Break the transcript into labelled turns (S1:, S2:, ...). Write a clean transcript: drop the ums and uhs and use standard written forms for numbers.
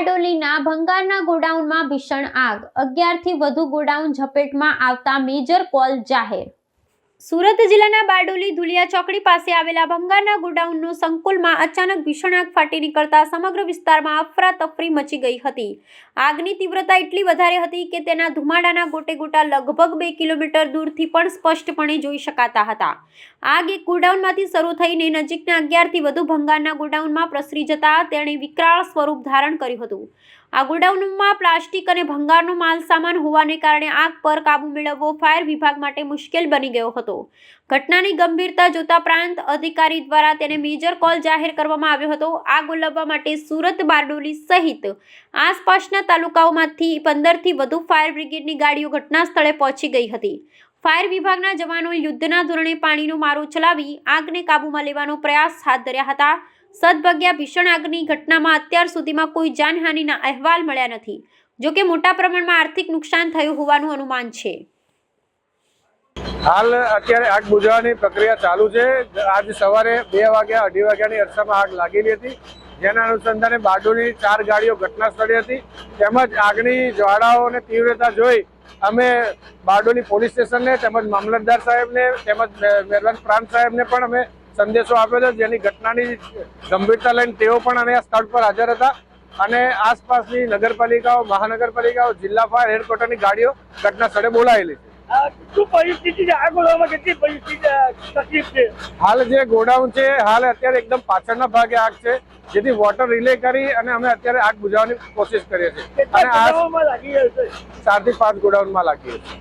S1: બારડોલીના ભંગારના ગોડાઉનમાં ભીષણ આગ, 11 થી વધુ ગોડાઉન ઝપેટમાં આવતા મેજર કોલ જાહેર। સુરત જિલ્લાના બારડોલી ધુલિયા ચોકડી પાસે આવેલા ભંગારના ગોડાઉનનો સંકુલમાં અચાનક ભીષણ આગ ફાટી નીકળતા સમગ્ર વિસ્તારમાં અફરાતફરી મચી ગઈ હતી। આગની તીવ્રતા એટલી વધારે હતી કે તેના ધુમાડાના ગોટે ગોટા લગભગ 2 કિલોમીટર દૂરથી પણ સ્પષ્ટપણે જોઈ શકાતા હતા। આગ એક ગોડાઉનમાંથી શરૂ થઈને નજીકના 11 થી વધુ ભંગારના ગોડાઉનમાં પ્રસરી જતા તેણે વિકરાળ સ્વરૂપ ધારણ કર્યું હતું। આ ગોડાઉનમાં પ્લાસ્ટિક અને ભંગારનો માલ સામાન હોવાને કારણે આગ પર કાબુ મેળવવો ફાયર વિભાગ માટે મુશ્કેલ બની ગયો હતો। ઘટનાની ગંભીરતા જોતા પ્રાંત અધિકારી દ્વારા તેને મેજર કોલ જાહેર કરવામાં આવ્યો હતો। આગ ઓલવવા માટે સુરત, બારડોલી સહિત આસપાસના તાલુકાઓમાંથી 15 થી વધુ ફાયર બ્રિગેડની ગાડીઓ ઘટના સ્થળે પહોંચી ગઈ હતી। ફાયર વિભાગના જવાનો યુદ્ધના ધોરણે પાણીનો મારો ચલાવી આગને કાબૂમાં લેવાનો પ્રયાસ હાથ ધર્યા હતા। સદભાગ્યા ભીષણ આગની ઘટનામાં અત્યાર સુધીમાં કોઈ જાનહાનિના અહેવાલ મળ્યા નથી। જો કે મોટા પ્રમાણમાં આર્થિક નુકસાન થયું હોવાનું અનુમાન છે।
S2: હાલ અત્યારે આગ બુઝાવવાની પ્રક્રિયા ચાલુ છે। આજ સવારે 2 વાગ્યા 2:30 વાગ્યાની અરસામાં આગ લાગેલી હતી, જેના અનુસંધાને બારડોલીની 4 ગાડીઓ ઘટના સ્થળે હતી। તેમજ આગની જ્વાળાઓને તીવ્રતા જોઈ અમે બારડોલી પોલીસ સ્ટેશનને તેમજ મામલતદાર સાહેબને તેમજ મહેરબાન પ્રાંત સાહેબને પણ અમે સંદેશો આપ્યો હતો, જેની ઘટનાની ગંભીરતા લઈને તેઓ પણ અહીંયા સ્થળ પર હાજર હતા અને આસપાસની નગરપાલિકાઓ, મહાનગરપાલિકાઓ, જિલ્લા ફાયર હેડક્વાર્ટરની ગાડીઓ ઘટના સ્થળે બોલાયેલી છે।
S3: શું પરિસ્થિતિ છે? આગ ઓલવવામાં કેટલી પરિસ્થિતિ તકલીફ છે?
S2: હાલ જે ગોડાઉન છે હાલ અત્યારે એકદમ પાછળના ભાગે આગ છે, જેથી વોટર રિલે કરી અને અમે અત્યારે આગ બુઝાવવાની કોશિશ કરીએ છીએ અને 4 થી 5 ગોડાઉનમાં લાગી છે।